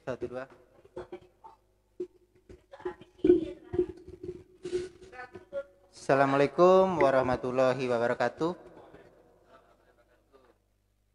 Satu dua. Assalamualaikum warahmatullahi wabarakatuh.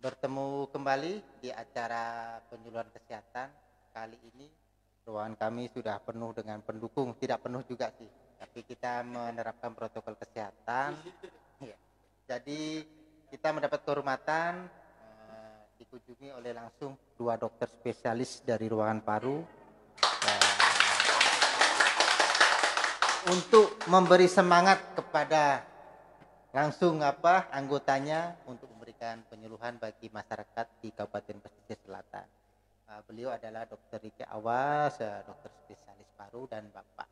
Bertemu kembali di acara penyuluhan kesehatan. Kali ini ruangan kami sudah penuh dengan pendukung, tidak penuh juga sih, tapi kita menerapkan protokol kesehatan. Ya. Jadi kita mendapat kehormatan dikunjungi oleh langsung dua dokter spesialis dari ruangan paru untuk memberi semangat kepada langsung anggotanya untuk memberikan penyuluhan bagi masyarakat di Kabupaten Pesisir Selatan. Beliau adalah Dr. Riki Awas, dokter spesialis paru, dan Bapak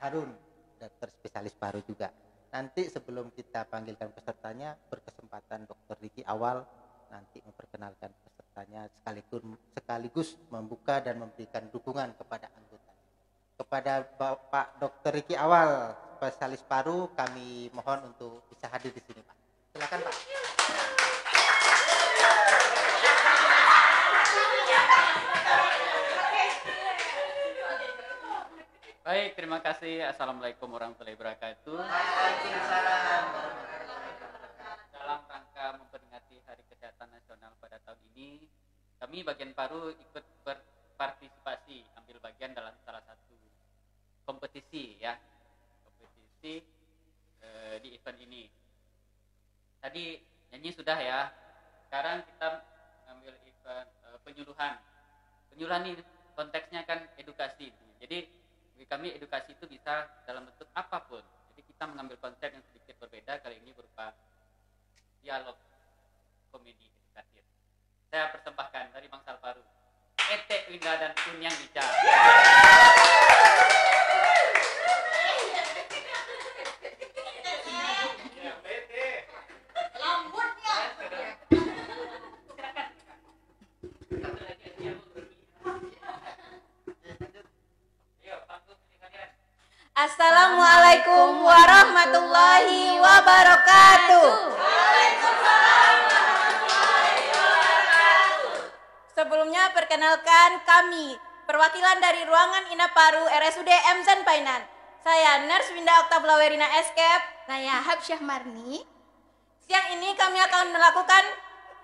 Harun, dokter spesialis paru juga. Nanti sebelum kita panggilkan pesertanya, berkesempatan Dr. Riki awal nanti memperkenalkan pesertanya sekaligus membuka dan memberikan dukungan kepada anggota. Kepada Bapak Dr. Riki Awal, spesialis paru, kami mohon untuk bisa hadir di sini, Pak. Silakan, Pak. Baik, terima kasih. Assalamualaikum warahmatullahi wabarakatuh. Waalaikumsalam. Dalam rangka memperingati Hari Kesehatan Nasional pada tahun ini, kami bagian paru ikut berpartisipasi, ambil bagian dalam salah satu kompetisi di event ini. Tadi nyanyi sudah ya. Sekarang kita ambil event penyuluhan. Penyuluhan ini konteksnya kan edukasi. Jadi bagi kami edukasi itu bisa dalam bentuk apapun. Jadi kita mengambil konsep yang sedikit berbeda, kali ini berupa dialog komedi edukatif. Saya persembahkan dari Bangsal Paru, Ete Winda dan Kunyang Ica. Assalamualaikum warahmatullahi wabarakatuh. Sebelumnya perkenalkan kami, perwakilan dari ruangan Ina Paru RSUD M. Zanpainan. Saya Nurse Winda Octavlawerina Eskep. Saya Habsyah Marni. Siang ini kami akan melakukan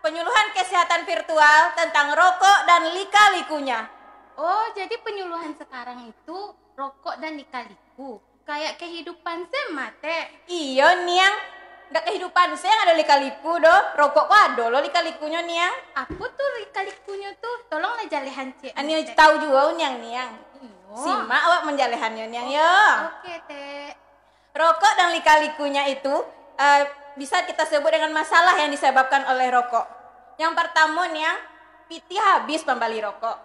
penyuluhan kesehatan virtual tentang rokok dan lika-likunya. Oh, jadi penyuluhan sekarang itu rokok dan lika-liku. Kayak kehidupan saya mate. Iya, Niang. Nggak kehidupan saya ada lika-liku doh. Rokok kok ada lo lika-likunya, Niang. Apa tuh lika-likunya tuh? Tolonglah jalehan cik. Ani tahu juga Niang. Iyo. Simak awak menjalehannya, Niang ya. Oke, Teh. Rokok dan lika-likunya itu bisa kita sebut dengan masalah yang disebabkan oleh rokok. Yang pertama, Niang, piti habis pembali rokok.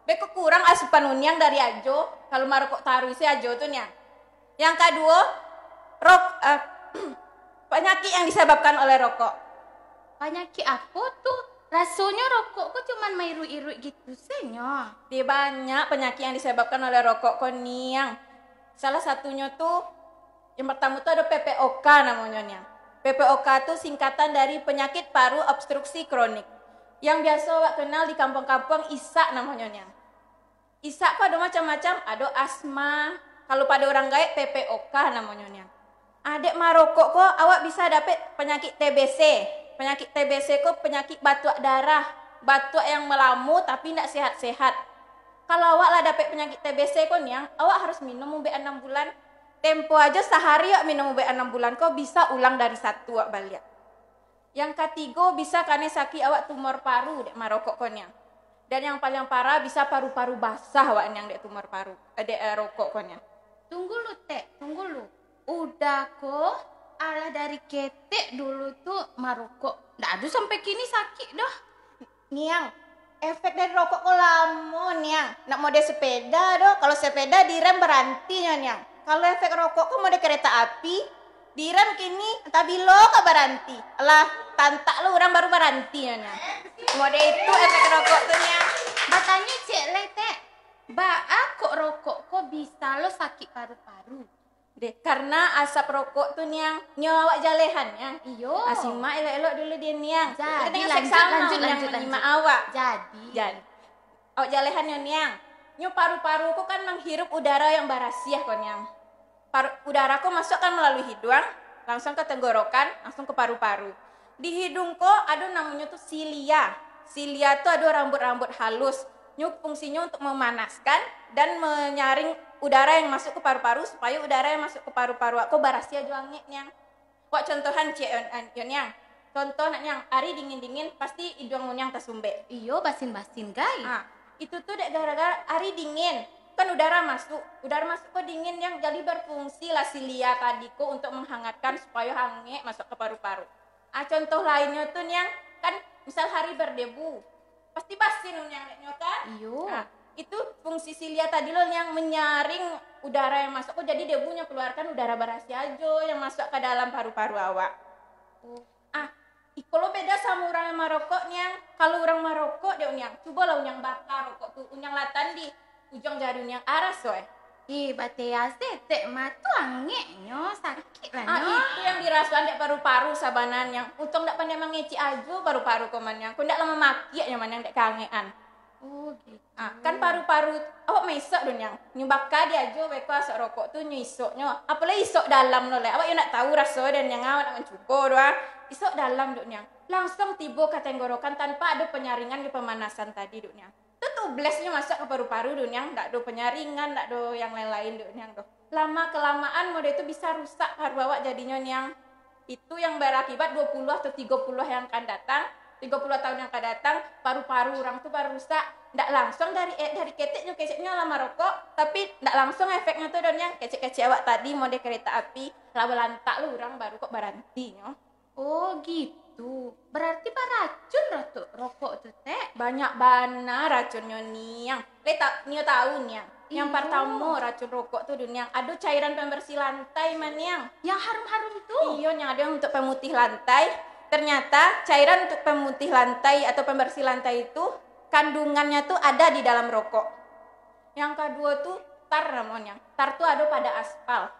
Beko kurang asupan uniang dari ajo, kalau marokok taruh isi ajo tuh, Niang. Yang kedua, penyakit yang disebabkan oleh rokok. Penyakit apa tuh? Rasanya rokok kok cuman mairu-iru gitu senyo. Dia banyak penyakit yang disebabkan oleh rokok kok, Niang. Salah satunya tuh, yang pertama tuh ada PPOK namanya, Niang. PPOK tuh singkatan dari penyakit paru obstruksi kronik. Yang biasa wak kenal di kampung-kampung isak namanya, Niang. Isak kok ada macam-macam, ada asma. Kalau pada orang gaib PPOK namanya, Niang. Adek marokok kok awak bisa dapet penyakit TBC. Penyakit TBC kok penyakit batuk darah, batuk yang melamu tapi tidak sehat-sehat. Kalau awak lah dapet penyakit TBC kok, Niang, awak harus minum UB 6 bulan. Tempo aja sehari awak minum UB 6 bulan kok bisa ulang dari satu awak balik. Yang ketiga bisa karena sakit awak tumor paru dek marokok kok, Niang. Dan yang paling parah bisa paru-paru basah awak yang dek tumor paru, dek rokok kok, Niang. Tunggu lu, Teh. Tunggu lu. Udah kok. Alah dari ketek dulu tuh marokok. Nggak ada sampai kini sakit dah. Niang, efek dari rokok kok lama, Niang. Nak mode sepeda doh. Kalau sepeda direm berhenti, Niang. Kalau efek rokok kok mode kereta api, direm kini entah bilo ke berhenti. Alah, tantak lu orang baru berhenti, Niang. Mode itu efek rokok tuh, Niang. Batanya cek le, Teh. Kok rokok kok bisa lo sakit paru-paru? Deh, karena asap rokok tuh, Niang, nyawak jalehan, Niang. Iyo. Asimak elok-elok dulu dia, Niang. Jadi, Kita tengok lanjut, seksama lanjut, yang lanjut, menyimak lanjut. awak. Jadi. Awak jalehan nyoniang. Nyo paru-paru ko kan menghirup udara yang barasiah konyang. Udara ko masuk kan melalui hidung, langsung ke tenggorokan, langsung ke paru-paru. Di hidung ko ada namanya tuh silia. Silia tuh ada rambut-rambut halus. Nyo fungsinya untuk memanaskan dan menyaring udara yang masuk ke paru-paru supaya udara yang masuk ke paru-paru aku barasiah juangnya nyang. Wak contohan yang contoh yang hari dingin-dingin pasti hidung nyang tersumbe. Iyo basin-basin guys. Itu tuh gara-gara hari dingin kan udara masuk kok dingin yang jadi berfungsi lah silia tadi kok untuk menghangatkan supaya hangat masuk ke paru-paru. Contoh lainnya tuh yang kan misal hari berdebu pasti basin yang kan. Iyo. Itu fungsi silia tadi loh yang menyaring udara yang masuk kok jadi debunya keluarkan udara barasiah aja yang masuk ke dalam paru-paru awak. Kalau beda sama orang yang merokok nyang, kalau orang merokok dia unyang, coba lah unyang bakar rokok tuh, unyang latan di ujung jari unyang aras soe. Bate ya setek matu angeknya sakit lah nyo. Itu yang dirasakan dek paru-paru sabanan yang untung ndak pandai mengeci aja paru-paru komannya. Ku ndak lama maki ya man yang dek kangean. Oh gitu. Kan paru-paru awak mesok dunyang. Nyubakka dia aja weko asok rokok tuh nyisoknya. Apalagi isok dalam lo le. Awak yo nak tahu rasa dan yang awak nak mencuba doa. Isok dalam dunyang. Langsung tiba ke tenggorokan tanpa ada penyaringan di pemanasan tadi dunyang. Itu blesnya masuk ke paru-paru dunyang, ndak ada penyaringan, ndak ada yang lain-lain dunyang tuh. Lama kelamaan mode itu bisa rusak paru awak jadinya nyang. Itu yang berakibat 20 atau 30 yang akan datang. 30 tahun yang akan datang, paru-paru orang tuh baru rusak. Ndak langsung dari keteknya keceknya lama rokok, tapi ndak langsung efeknya tuh dan yang kecek-kecek awak tadi mode kereta api, laba lantak lu orang baru kok berhenti nyo. Oh gitu. Berarti racun rokok tuh teh. Banyak bana racunnya niang. Nio tahu niang. Yang Iyo. pertama racun rokok tuh dunia ada cairan pembersih lantai maniang. Yang harum-harum tuh. Iya, yang ada untuk pemutih lantai. Ternyata cairan untuk pemutih lantai atau pembersih lantai itu kandungannya tuh ada di dalam rokok. Yang kedua tuh tar namanya. Tar tuh ada pada aspal.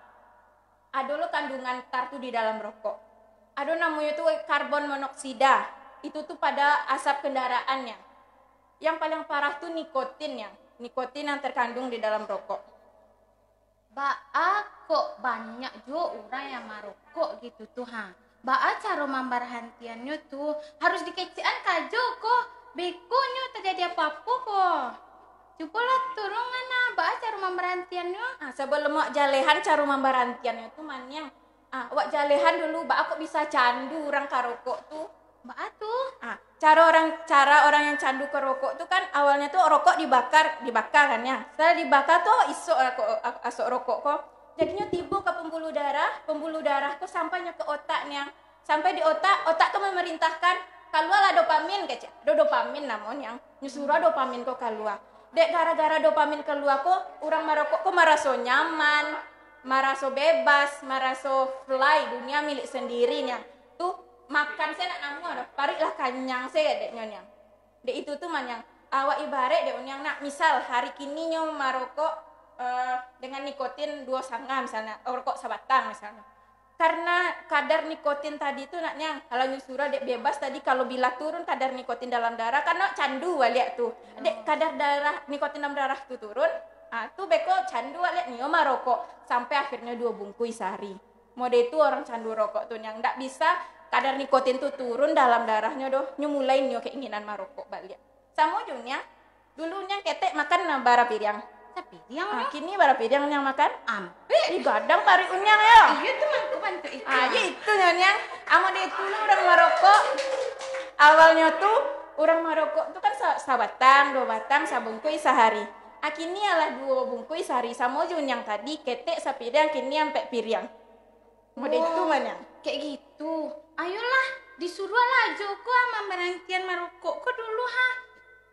Ada lo kandungan tar tuh di dalam rokok. Ada namanya tuh karbon monoksida. Itu tuh pada asap kendaraannya. Yang paling parah tuh nikotinnya. Nikotin yang terkandung di dalam rokok. Kok banyak juga orang yang merokok gitu tuh ha. Cara memberhentiannya tuh harus dikecian kajo kok. Bekonya terjadi apa-apa kok. Cobalah turun ngana cara memberhentiannya. Sebelum wak jalehan cara memberhentiannya tuh maniang. Wak jalehan dulu kok bisa candu orang karokok tuh. Tuh. Cara orang yang candu ke rokok tuh kan awalnya tuh rokok dibakar kan ya. Setelah dibakar tuh asok rokok kok. Jadinya tiba ke pembuluh darah tuh sampainya ke otaknya. Sampai di otak tuh memerintahkan keluar dopamin kecil. Ada dopamin namanya. Nyusurah dopamin kok keluar. Dek gara-gara dopamin keluar kok orang merokok kok merasa nyaman, merasa bebas, merasa fly dunia milik sendirinya. Tuh makan saya nak namu ada pariklah kanyang saya dek nyonyang. Dek itu tuh manyang awak ibarat dek nyonyang nak misal hari kini nyom merokok dengan nikotin 2 sanga misalnya rokok sabatang misalnya. Karena kadar nikotin tadi itu naknya kalau nyusura dek bebas tadi kalau bila turun kadar nikotin dalam darah karena candu lihat tuh. Dek kadar darah nikotin dalam darah tuh turun. Tuh beko candu lihat nih merokok sampai akhirnya 2 bungkus sehari. Mode itu orang candu rokok tuh yang ndak bisa kadar nikotin tuh turun dalam darahnya doh nyumulai nyo keinginan merokok balik. Sama dunia dulunya ketek makan bara piring. Tapi yang Kini bara piring yang makan ampe di gadang pari unyang ya. iya tuh mantu itu. Itu nyonyang. Amo dia tuh orang merokok. Awalnya tuh orang merokok tuh kan sabatang, 2 batang, sabungkus sehari. Kini alah 2 bungkus sehari sama junyang tadi ketek sapidang kini sampai piring. Mode itu mana? Kayak gitu. Ayolah, disuruh lah Joko sama berhentian merokok kok dulu ha.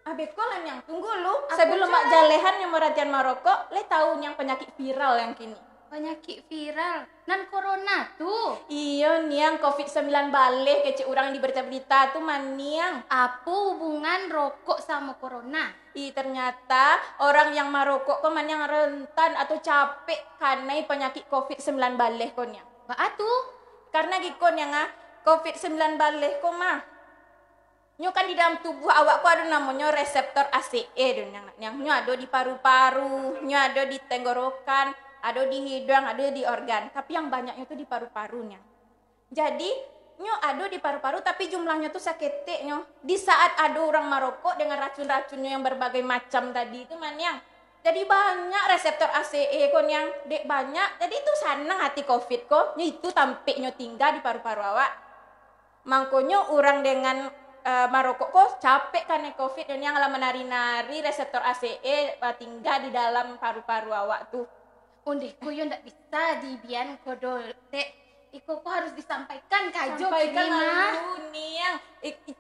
Bekolan yang tunggu lu. Sebelum mak jalehan yang merhatian merokok, le tahu yang penyakit viral yang kini. Penyakit viral. Nan corona tuh. Iya nih yang COVID-19 balik kecil orang di berita-berita tuh maniang. Apa hubungan rokok sama corona? Ternyata orang yang merokok kok maniang rentan atau capek karena penyakit COVID-19 balik konya. Tuh. Karena gikon yang COVID-19 balik kok mah. Nyo kan di dalam tubuh awakku ada namanya reseptor ACE yang nyo ada di paru-paru, nyo ada di tenggorokan, ada di hidung, ada di organ. Tapi yang banyaknya itu di paru-parunya. Jadi nyo ada di paru-paru tapi jumlahnya tuh sakete nyo. Di saat ada orang merokok dengan racun-racunnya yang berbagai macam tadi itu yang jadi banyak reseptor ACE kon yang dek banyak. Jadi itu senang hati COVID kok. Nyo itu tampeknya tinggal di paru-paru awak. Mangkonyo orang dengan marokok kok capek karena COVID dan yang menari-nari reseptor ACE tinggal di dalam paru-paru awak tuh. Undiku yo ndak bisa dibian kodol tek. Iku kok harus disampaikan kajo Sampaikan kini mah. lalu nih yang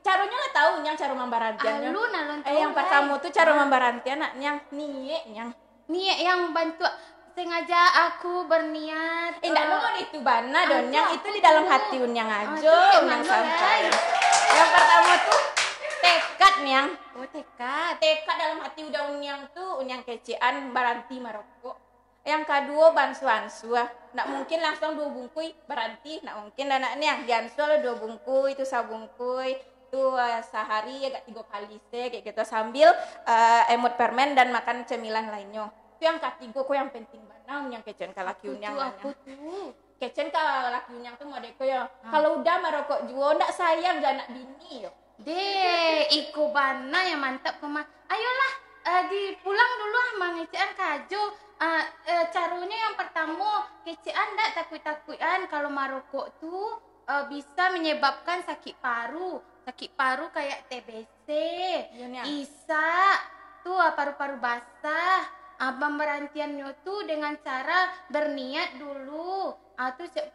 caranya lah tahu yang cara membarantiannya. Alun alun Yang pertama tuh cara membarantian yang niye yang nih yang bantu sengaja aku berniat. ndak nongol itu bana don yang Aduh, itu aku di dalam tuh. hati unyang Ah, aja itu unyang gimana, sampai. guys? Yang pertama tuh tekad yang Oh tekad. tekad dalam hati udah unyang tuh unyang kecean baranti marokok. Yang kedua bansuan-suah. Nggak mungkin langsung 2 bungkui berhenti. Nggak mungkin anaknya jansual 2 bungkui itu sabungkui itu sehari agak 3 kali kayak gitu sambil emut permen dan makan cemilan lainnya. Itu yang ketiga kok yang penting banget yang kecen ke laki unyang. Aku tuh. Kecen ke laki unyang tuh modeko ya. Kalau udah merokok juga ndak sayang anak bini yo. Deh, iku bana yang mantap koma. Ayolah, dipulang dulu ah mangecean kajo. Caranya yang pertama, kecean ndak takut-takutan kalau marokok tuh bisa menyebabkan sakit paru. Sakit paru kayak TBC, ISA, tuh paru-paru basah. Pemberhentiannya tuh dengan cara berniat dulu.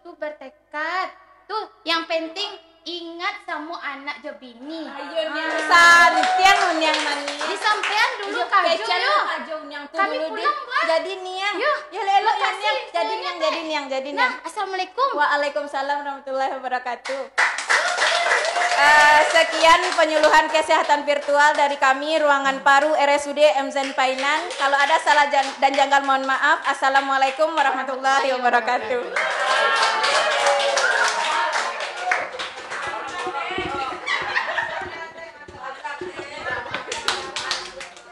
Tuh bertekad. Tuh yang penting ingat sama anak jebini. Ayo yang santian unyang nani. Disampaikan dulu kajo Kecen yo. kajo unyang tuh Kami dulu pulang, Bang. jadi niang. Yo, Ya lelo makasih niang jadi infonya, niang Teh. jadi niang jadi Nah, niang. assalamualaikum. Waalaikumsalam warahmatullahi wabarakatuh. Sekian penyuluhan kesehatan virtual dari kami Ruangan Paru RSUD MZen Painan. Kalau ada salah dan janggal mohon maaf. Assalamualaikum warahmatullahi wabarakatuh.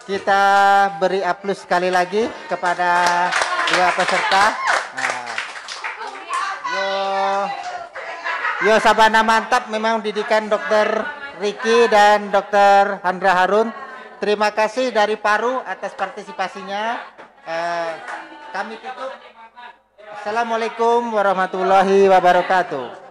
Kita beri aplaus sekali lagi kepada 2 peserta. Nah, yo sabana mantap memang didikan Dr. Ricky dan Dr. Handra Harun. Terima kasih dari Paru atas partisipasinya. Kami tutup. Assalamualaikum warahmatullahi wabarakatuh.